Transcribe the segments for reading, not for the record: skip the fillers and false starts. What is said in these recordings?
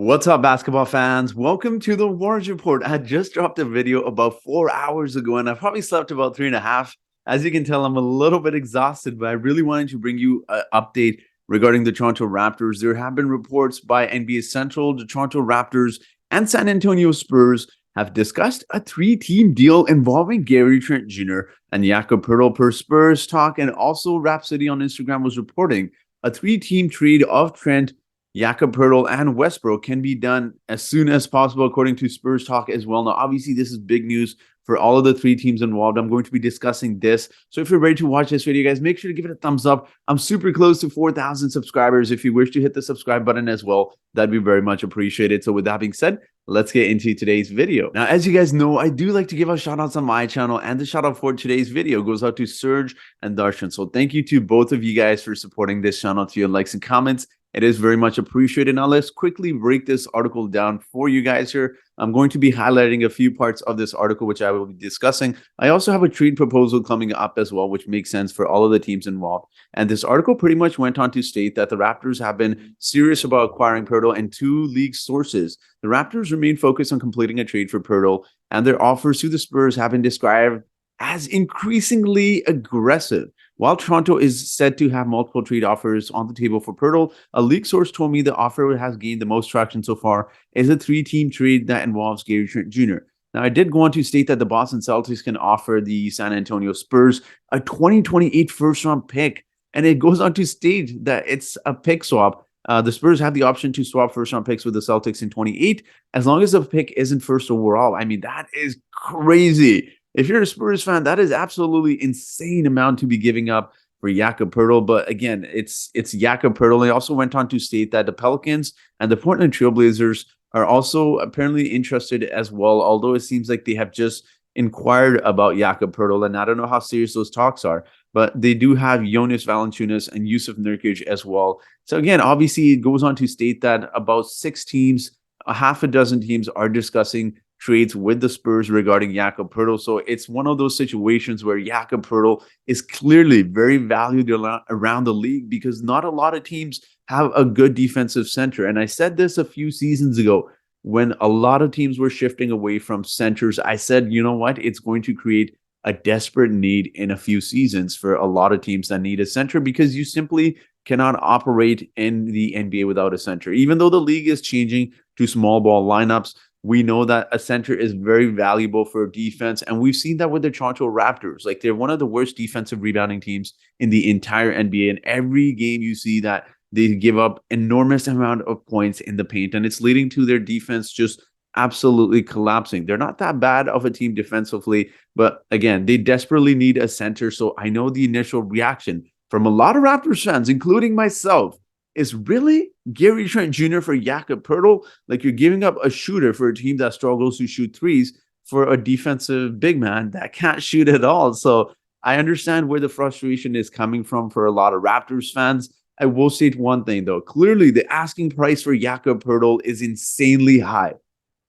What's up, basketball fans? Welcome to the Warriors Report. I just dropped a video about 4 hours ago, and I probably slept about 3.5. As you can tell, I'm a little bit exhausted, but I really wanted to bring you an update regarding the Toronto Raptors. There have been reports by NBA Central, the Toronto Raptors, and San Antonio Spurs have discussed a three-team deal involving Gary Trent Jr. and Jakob Poeltl per Spurs talk, and also Rhapsody on Instagram was reporting a three-team trade of Trent, Jakob Poeltl, and Westbrook can be done as soon as possible, according to Spurs talk as well. Now, obviously, this is big news for all of the three teams involved. I'm going to be discussing this. So if you're ready to watch this video, guys, make sure to give it a thumbs up. I'm super close to 4,000 subscribers. If you wish to hit the subscribe button as well, that'd be very much appreciated. So with that being said, let's get into today's video. Now, as you guys know, I do like to give out shout outs on my channel, and the shout out for today's video goes out to Serge and Darshan. So thank you to both of you guys for supporting this channel, to your likes and comments. It is very much appreciated. Now, let's quickly break this article down for you guys here. I'm going to be highlighting a few parts of this article, which I will be discussing. I also have a trade proposal coming up as well, which makes sense for all of the teams involved. And this article pretty much went on to state that the Raptors have been serious about acquiring Poeltl, and two league sources. The Raptors remain focused on completing a trade for Poeltl, and their offers to the Spurs have been described as increasingly aggressive. While Toronto is said to have multiple trade offers on the table for Poeltl, a league source told me the offer has gained the most traction so far is a three-team trade that involves Gary Trent Jr. Now, I did go on to state that the Boston Celtics can offer the San Antonio Spurs a 2028 first-round pick, and it goes on to state that it's a pick swap. The Spurs have the option to swap first-round picks with the Celtics in 28, as long as the pick isn't first overall. I mean, that is crazy. If you're a Spurs fan, that is absolutely insane amount to be giving up for Jakob Poeltl. But again, it's Jakob Poeltl. They also went on to state that the Pelicans and the Portland Trailblazers are also apparently interested as well, although it seems like they have just inquired about Jakob Poeltl, and I don't know how serious those talks are, but they do have Jonas Valanciunas and Yusuf Nurkic as well. So again, obviously, it goes on to state that about 6 teams, a half a dozen teams are discussing trades with the Spurs regarding Jakob Poeltl. So it's one of those situations where Jakob Poeltl is clearly very valued around the league, because not a lot of teams have a good defensive center. And I said this a few seasons ago when a lot of teams were shifting away from centers. I said, you know what? It's going to create a desperate need in a few seasons for a lot of teams that need a center, because you simply cannot operate in the NBA without a center. Even though the league is changing to small ball lineups, we know that a center is very valuable for defense, and we've seen that with the Toronto Raptors. Like, they're one of the worst defensive rebounding teams in the entire NBA, and every game you see that they give up enormous amount of points in the paint, and it's leading to their defense just absolutely collapsing. They're not that bad of a team defensively, but again, they desperately need a center. So I know the initial reaction from a lot of Raptors fans, including myself, is really Gary Trent Jr. for Jakob Poeltl. Like, you're giving up a shooter for a team that struggles to shoot threes for a defensive big man that can't shoot at all. So I understand where the frustration is coming from for a lot of Raptors fans. I will state one thing, though. Clearly, the asking price for Jakob Poeltl is insanely high.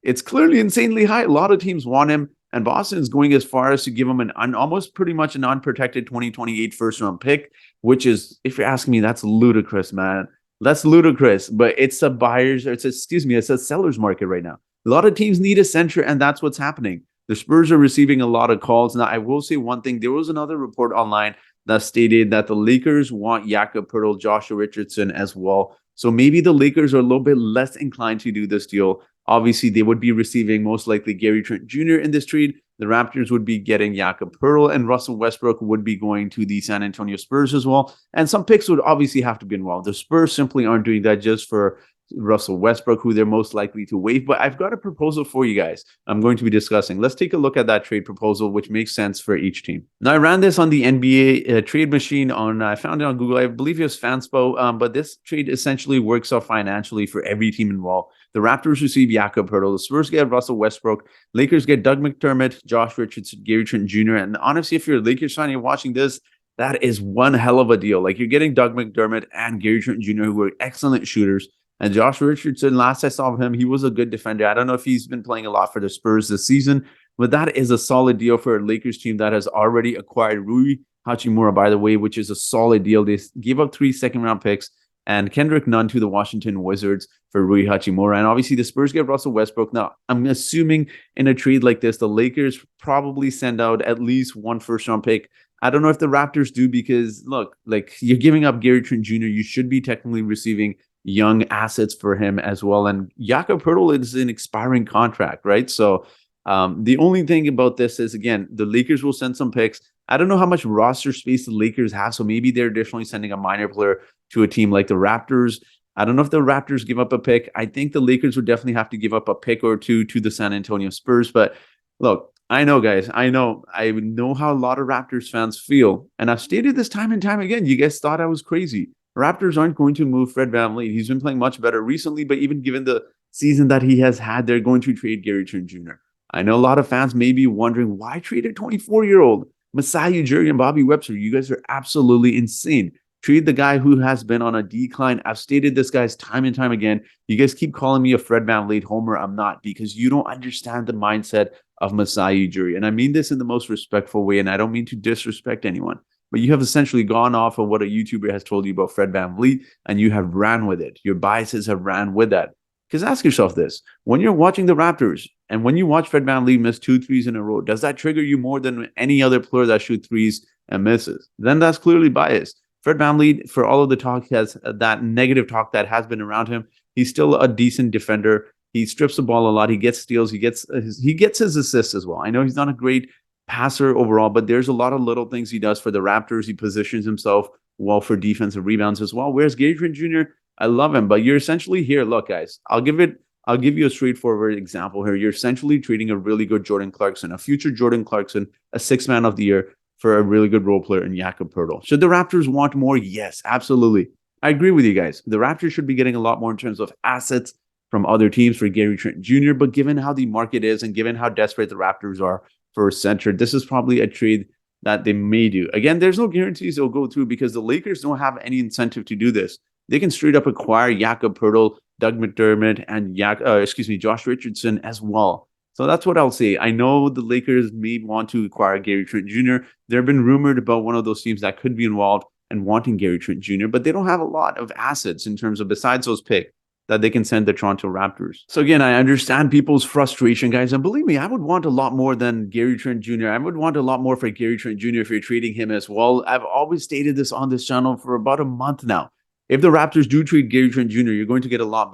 It's clearly insanely high. A lot of teams want him, and Boston is going as far as to give him almost pretty much an unprotected 2028 first-round pick, which is, if you're asking me, that's ludicrous, man. That's ludicrous, but it's a seller's market right now. A lot of teams need a center, and that's what's happening. The Spurs are receiving a lot of calls. Now, I will say one thing. There was another report online that stated that the Lakers want Jakob Poeltl, Joshua Richardson as well. So maybe the Lakers are a little bit less inclined to do this deal. Obviously, they would be receiving most likely Gary Trent Jr. in this trade. The Raptors would be getting Jakob Poeltl, and Russell Westbrook would be going to the San Antonio Spurs as well. And some picks would obviously have to be involved. The Spurs simply aren't doing that just for Russell Westbrook, who they're most likely to waive. But I've got a proposal for you guys I'm going to be discussing. Let's take a look at that trade proposal, which makes sense for each team. Now, I ran this on the NBA trade machine. I found it on Google. I believe it was Fanspo. But this trade essentially works out financially for every team involved. The Raptors receive Jakob Poeltl. The Spurs get Russell Westbrook. Lakers get Doug McDermott, Josh Richardson, Gary Trent Jr. And honestly, if you're a Lakers fan and you're watching this, that is one hell of a deal. Like, you're getting Doug McDermott and Gary Trent Jr., who are excellent shooters. And Josh Richardson, last I saw of him, he was a good defender. I don't know if he's been playing a lot for the Spurs this season, but that is a solid deal for a Lakers team that has already acquired Rui Hachimura, by the way, which is a solid deal. They gave up 3 second-round picks and Kendrick Nunn to the Washington Wizards for Rui Hachimura. And obviously, the Spurs get Russell Westbrook. Now, I'm assuming in a trade like this, the Lakers probably send out at least one first-round pick. I don't know if the Raptors do because, look, like you're giving up Gary Trent Jr., you should be technically receiving young assets for him as well. And Jakob Poeltl is an expiring contract, right? So the only thing about this is, again, the Lakers will send some picks. I don't know how much roster space the Lakers have, so maybe they're additionally sending a minor player to a team like the Raptors. I don't know if the Raptors give up a pick. I think the Lakers would definitely have to give up a pick or two to the San Antonio Spurs. But look, I know, guys. I know how a lot of Raptors fans feel. And I've stated this time and time again. You guys thought I was crazy. Raptors aren't going to move Fred VanVleet. He's been playing much better recently, but even given the season that he has had, they're going to trade Gary Trent Jr. I know a lot of fans may be wondering, why trade a 24-year-old Masai Ujiri and Bobby Webster? You guys are absolutely insane. Trade the guy who has been on a decline. I've stated this, guys, time and time again. You guys keep calling me a Fred VanVleet homer. I'm not, because you don't understand the mindset of Masai Ujiri. And I mean this in the most respectful way, and I don't mean to disrespect anyone. But you have essentially gone off of what a YouTuber has told you about Fred VanVleet, and you have ran with it. Your biases have ran with that. Because ask yourself this. When you're watching the Raptors, and when you watch Fred VanVleet miss 2 threes in a row, does that trigger you more than any other player that shoots threes and misses? Then that's clearly biased. Fred VanVleet, for all of the talk, has that negative talk that has been around him. He's still a decent defender. He strips the ball a lot. He gets steals. He gets his assists as well. I know he's not a great passer overall, but there's a lot of little things he does for the Raptors. He positions himself well for defensive rebounds as well. Whereas Gary Trent Jr., I love him, but you're essentially here. Look, guys, I'll give you a straightforward example here. You're essentially trading a really good Jordan Clarkson, a future Jordan Clarkson, a 6th man of the year, for a really good role player in Jakob Poeltl. Should the Raptors want more? Yes, absolutely. I agree with you guys. The Raptors should be getting a lot more in terms of assets from other teams for Gary Trent Jr., but given how the market is and given how desperate the Raptors are for a center, this is probably a trade that they may do. Again, there's no guarantees it'll go through because the Lakers don't have any incentive to do this. They can straight up acquire Jakob Poeltl, Doug McDermott, and Josh Richardson as well. So that's what I'll say. I know the Lakers may want to acquire Gary Trent Jr. They've been rumored about one of those teams that could be involved and wanting Gary Trent Jr., but they don't have a lot of assets in terms of, besides those picks, that they can send the Toronto Raptors. So again, I understand people's frustration, guys. And believe me, I would want a lot more than Gary Trent Jr. I would want a lot more for Gary Trent Jr. if you're trading him as well. I've always stated this on this channel for about a month now. If the Raptors do trade Gary Trent Jr., you're going to get a lot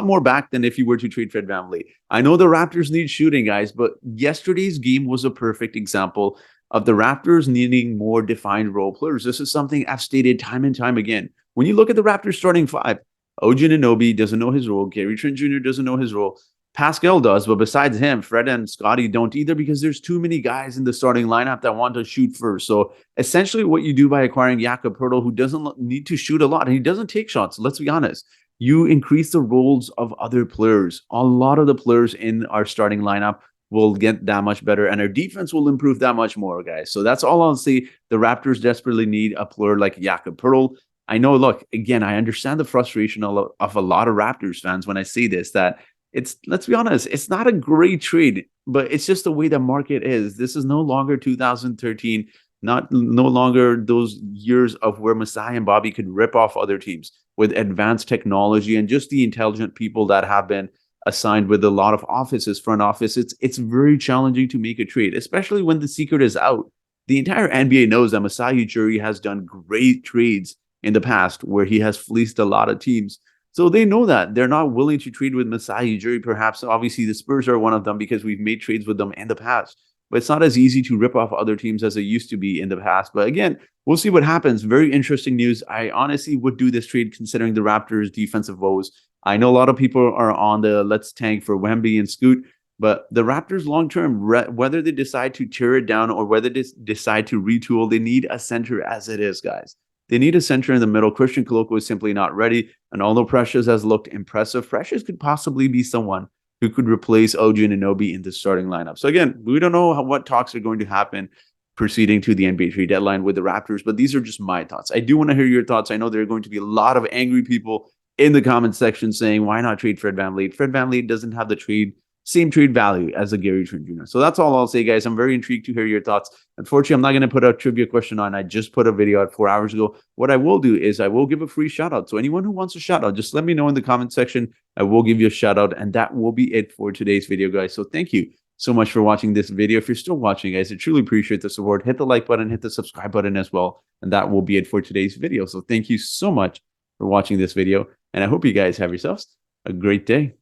more back than if you were to trade Fred VanVleet. I know the Raptors need shooting, guys, but yesterday's game was a perfect example of the Raptors needing more defined role players. This is something I've stated time and time again. When you look at the Raptors starting 5, OG Anunoby doesn't know his role. Gary Trent Jr. doesn't know his role. Pascal does, but besides him, Fred and Scotty don't either because there's too many guys in the starting lineup that want to shoot first. So essentially what you do by acquiring Jakob Poeltl, who doesn't need to shoot a lot, and he doesn't take shots, let's be honest, you increase the roles of other players. A lot of the players in our starting lineup will get that much better, and our defense will improve that much more, guys. So that's all I'll say. The Raptors desperately need a player like Jakob Poeltl. I know, look, again, I understand the frustration of a lot of Raptors fans when I say this, that let's be honest, it's not a great trade, but it's just the way the market is. This is no longer 2013, no longer those years of where Masai and Bobby could rip off other teams with advanced technology and just the intelligent people that have been assigned with a lot of offices, front office. It's very challenging to make a trade, especially when the secret is out. The entire NBA knows that Masai Ujiri has done great trades in the past where he has fleeced a lot of teams. So they know that. They're not willing to trade with Masai Ujiri. Perhaps, obviously, the Spurs are one of them because we've made trades with them in the past. But it's not as easy to rip off other teams as it used to be in the past. But again, we'll see what happens. Very interesting news. I honestly would do this trade considering the Raptors' defensive woes. I know a lot of people are on the let's tank for Wemby and Scoot. But the Raptors long-term, whether they decide to tear it down or whether they decide to retool, they need a center as it is, guys. They need a center in the middle. Christian Koloko is simply not ready. And although Precious has looked impressive, Precious could possibly be someone who could replace OG Anunoby in the starting lineup. So again, we don't know what talks are going to happen proceeding to the NBA trade deadline with the Raptors, but these are just my thoughts. I do want to hear your thoughts. I know there are going to be a lot of angry people in the comment section saying, why not trade Fred VanVleet? Fred VanVleet doesn't have the trade same trade value as a Gary Trent Jr. So that's all I'll say, guys. I'm very intrigued to hear your thoughts. Unfortunately, I'm not going to put a trivia question on. I just put a video out 4 hours ago. What I will do is I will give a free shout out. So anyone who wants a shout out, just let me know in the comment section. I will give you a shout out, and that will be it for today's video, guys. So thank you so much for watching this video. If you're still watching, guys, I truly appreciate the support. Hit the like button, hit the subscribe button as well. And that will be it for today's video. So thank you so much for watching this video. And I hope you guys have yourselves a great day.